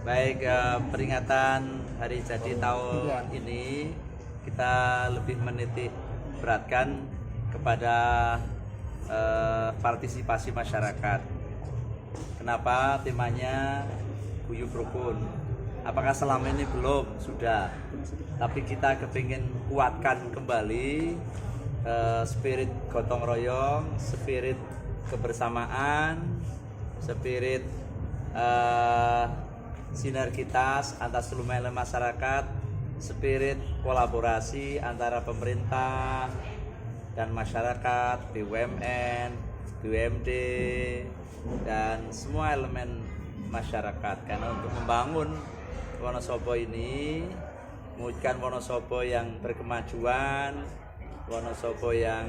Baik, peringatan hari jadi tahun ini kita lebih menitik beratkan kepada partisipasi masyarakat. Kenapa temanya guyub rukun? Apakah selama ini belum? Sudah. Tapi kita kepingin kuatkan kembali spirit gotong royong, spirit kebersamaan, spirit sinergitas antar seluruh elemen masyarakat, spirit kolaborasi antara pemerintah dan masyarakat, BUMN, BUMD, dan semua elemen masyarakat. Karena untuk membangun Wonosobo ini, mewujudkan Wonosobo yang berkemajuan, Wonosobo yang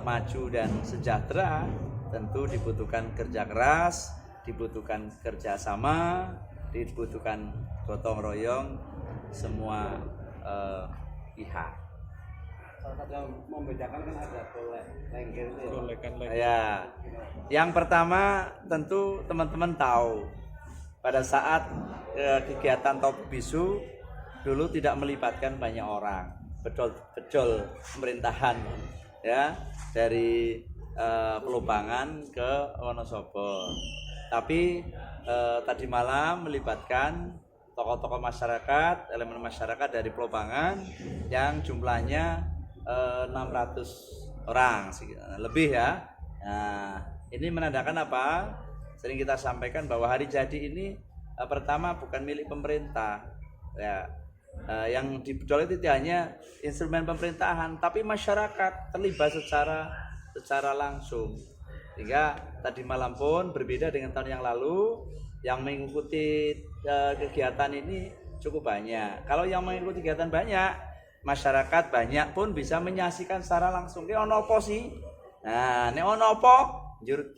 maju dan sejahtera, tentu dibutuhkan kerja keras, dibutuhkan kerjasama, dibutuhkan gotong royong semua pihak. Salah satu yang membedakan kan ada lengger itu ya. Ya, yang pertama tentu teman-teman tahu pada saat kegiatan Top Bisu dulu tidak melibatkan banyak orang, betul pemerintahan ya dari Pelubangan ke Wonosobo. Tapi tadi malam melibatkan tokoh-tokoh masyarakat, elemen masyarakat dari Pelubangan yang jumlahnya 600 orang lebih ya. Nah, ini menandakan apa? Sering kita sampaikan bahwa hari jadi ini pertama bukan milik pemerintah ya. Yang dibedol itu tidak hanya instrumen pemerintahan, tapi masyarakat terlibat secara langsung. Sehingga tadi malam pun berbeda dengan tahun yang lalu, yang mengikuti kegiatan ini cukup banyak. Kalau yang mengikuti kegiatan banyak, masyarakat banyak pun bisa menyaksikan secara langsung. Ini ono apa sih? Nah, ini ono apa? Njur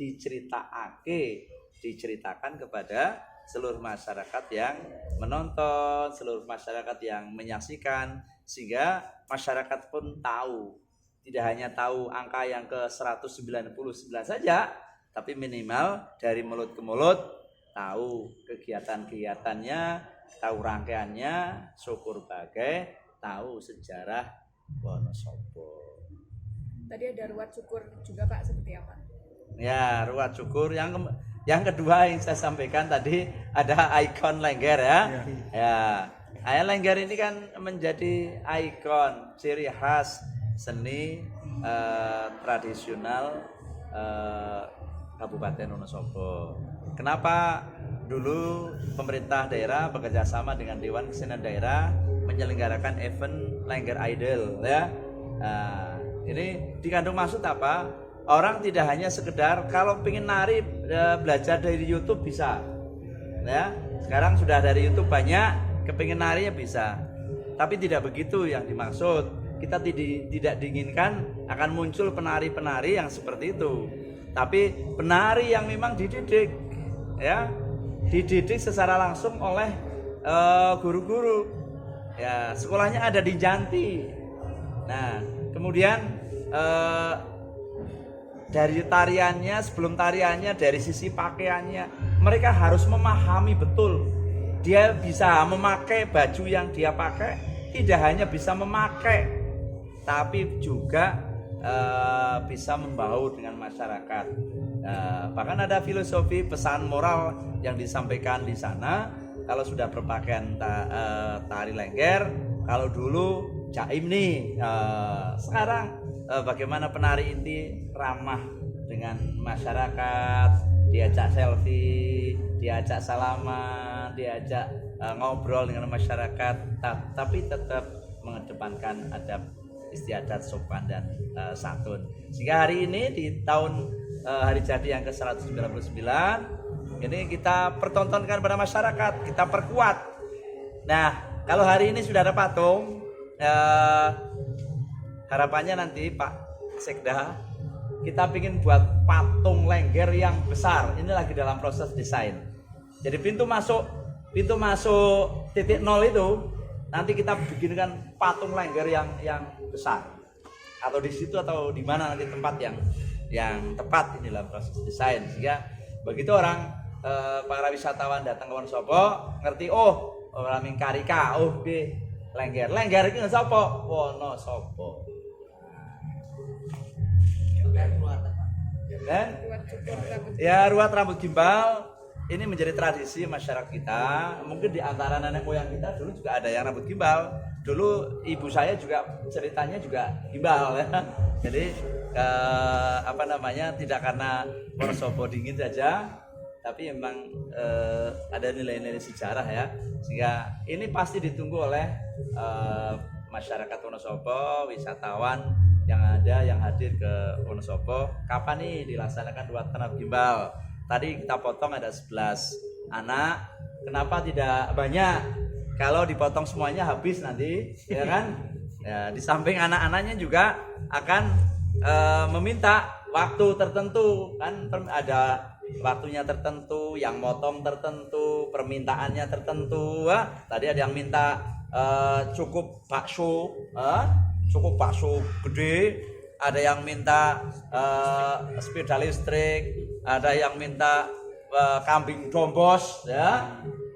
diceritakan kepada seluruh masyarakat yang menonton, seluruh masyarakat yang menyaksikan, sehingga masyarakat pun tahu. Tidak hanya tahu angka yang ke 199 saja, tapi minimal dari mulut ke mulut tahu kegiatan-kegiatannya, tahu rangkaiannya, syukur bagai tahu sejarah Wonosobo. Tadi ada ruat syukur juga Pak, seperti apa? Ya, ruat syukur yang kedua yang saya sampaikan tadi ada ikon Lengger ya. Ya, Lengger ini kan menjadi ikon ciri khas seni tradisional Kabupaten Wonosobo. Kenapa dulu pemerintah daerah bekerja sama dengan Dewan Kesenian Daerah menyelenggarakan event Lengger Idol ya. Nah, ini dikandung maksud apa? Orang tidak hanya sekedar kalau pengen nari belajar dari YouTube bisa, ya. Sekarang sudah dari YouTube banyak, kepingin narinya bisa. Tapi tidak begitu yang dimaksud. Kita tidak diinginkan akan muncul penari-penari yang seperti itu. Tapi penari yang memang dididik, ya, dididik secara langsung oleh guru-guru. Ya, sekolahnya ada di Janti. Nah, kemudian dari tariannya, sebelum tariannya, dari sisi pakaiannya, mereka harus memahami betul. Dia bisa memakai baju yang dia pakai, tidak hanya bisa memakai, tapi juga bisa membaur dengan masyarakat. Bahkan ada filosofi pesan moral yang disampaikan di sana. Kalau sudah berpakaian tari Lengger, kalau dulu jaim nih, sekarang bagaimana penari ini ramah dengan masyarakat, diajak selfie, diajak salaman, diajak ngobrol dengan masyarakat, tapi tetap mengedepankan adab istiadat, sopan dan santun. Sehingga hari ini di tahun hari jadi yang ke-199 ini kita pertontonkan pada masyarakat, kita perkuat. Nah, kalau hari ini sudah ada patung, harapannya nanti Pak Sekda kita ingin buat patung Lengger yang besar. Ini lagi dalam proses desain. Jadi pintu masuk titik nol itu nanti kita bikinkan patung Lengger yang besar. Atau di situ atau di mana nanti tempat yang yang tepat ini dalam proses desain, sehingga begitu orang para wisatawan datang ke Wonosobo ngerti orang Mingkarika, Lengger iki sapa? Wonosobo. Dan Ruat cukur rambut. ya ruat rambut gimbal ini menjadi tradisi masyarakat kita. Mungkin di antara nenek moyang kita dulu juga ada yang rambut gimbal. Dulu ibu saya juga ceritanya juga gimbal ya. Jadi tidak karena Wonosobo dingin saja, tapi memang ada nilai-nilai sejarah ya. Sehingga ini pasti ditunggu oleh masyarakat Wonosobo, wisatawan yang hadir ke Wonosobo. Kapan nih dilaksanakan ruat rambut gimbal? Tadi kita potong ada 11 anak. Kenapa tidak banyak? Kalau dipotong semuanya habis nanti, ya kan? Ya, di samping anak-anaknya juga akan meminta waktu tertentu, kan ada waktunya tertentu, yang motong tertentu, permintaannya tertentu. Tadi ada yang minta cukup bakso gede, ada yang minta sepeda listrik, ada yang minta kambing dombos, ya,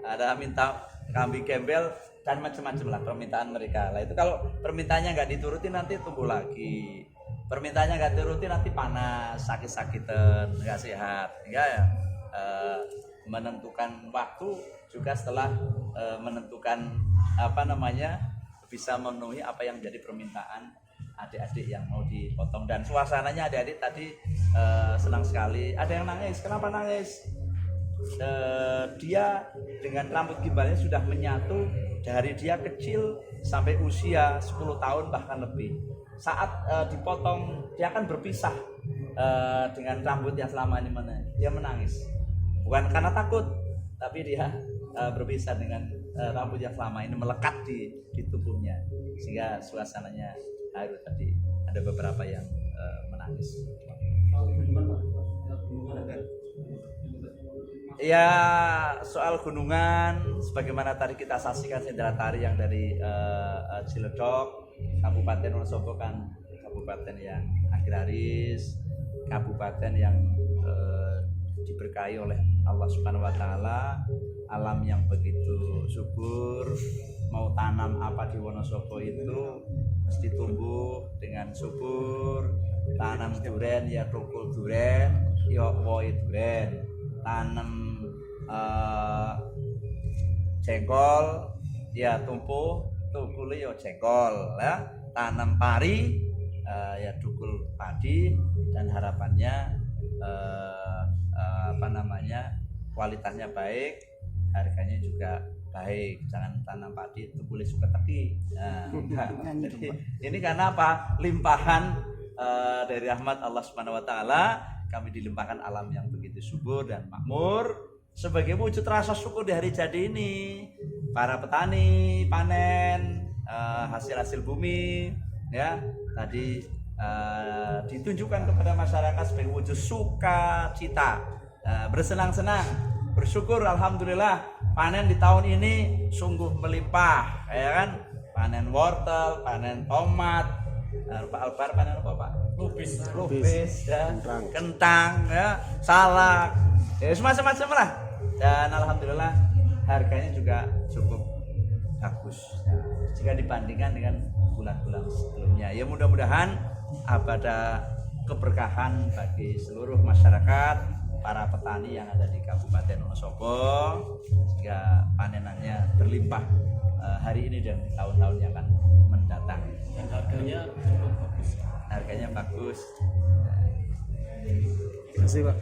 ada minta kambing gembel dan macam-macam lah permintaan mereka. Lah itu kalau permintaannya nggak dituruti nanti tumbuh lagi, permintaannya nggak dituruti nanti panas, sakit-sakitan, nggak sehat. Ya, menentukan waktu juga setelah menentukan bisa memenuhi apa yang menjadi permintaan adik-adik yang mau dipotong. Dan suasananya adik-adik tadi senang sekali. Ada yang nangis. Kenapa nangis? Dia dengan rambut gimbalnya sudah menyatu dari dia kecil sampai usia 10 tahun bahkan lebih. Saat dipotong dia akan berpisah dengan rambut yang selama ini dia menangis. Bukan karena takut, tapi dia berpisah dengan rambut yang selama ini melekat di tubuhnya, sehingga suasananya haru. Tadi ada beberapa yang menangis. Ya, soal gunungan, sebagaimana tadi kita saksikan sendera tari yang dari Ciledug, Kabupaten Wonosobo kan kabupaten yang agraris, kabupaten yang diberkahi oleh Allah Subhanahu wa taala, alam yang begitu subur. Mau tanam apa di Wonosobo itu mesti tumbuh dengan subur. Tanam duren ya tukul duren, ya woi duren. Tanam jengkol ya tukul ya jengkol ya. Tanam pari ya tukul padi, dan harapannya kualitasnya baik, harganya juga baik. Jangan tanam padi itu boleh suka teki. Jadi ini karena apa? Limpahan dari rahmat Allah Subhanahu wa taala, kami dilimpahkan alam yang begitu subur dan makmur. Sebagai wujud rasa syukur di hari jadi ini, para petani panen hasil-hasil bumi, ya tadi ditunjukkan kepada masyarakat sebagai wujud sukacita, bersenang-senang, bersyukur. Alhamdulillah panen di tahun ini sungguh melimpah, ya kan? Panen wortel, panen tomat, Pak Albar panen apa Pak? Lupis, ya, kentang, ya, salak, ya semacam-macam lah. Dan alhamdulillah harganya juga cukup bagus, ya, jika dibandingkan dengan bulan-bulan sebelumnya. Ya mudah-mudahan ada keberkahan bagi seluruh masyarakat, para petani yang ada di Kabupaten Wonosobo, sehingga panenannya berlimpah hari ini dan di tahun-tahun yang akan mendatang. Dan harganya cukup bagus. Harganya bagus. Terima kasih Pak.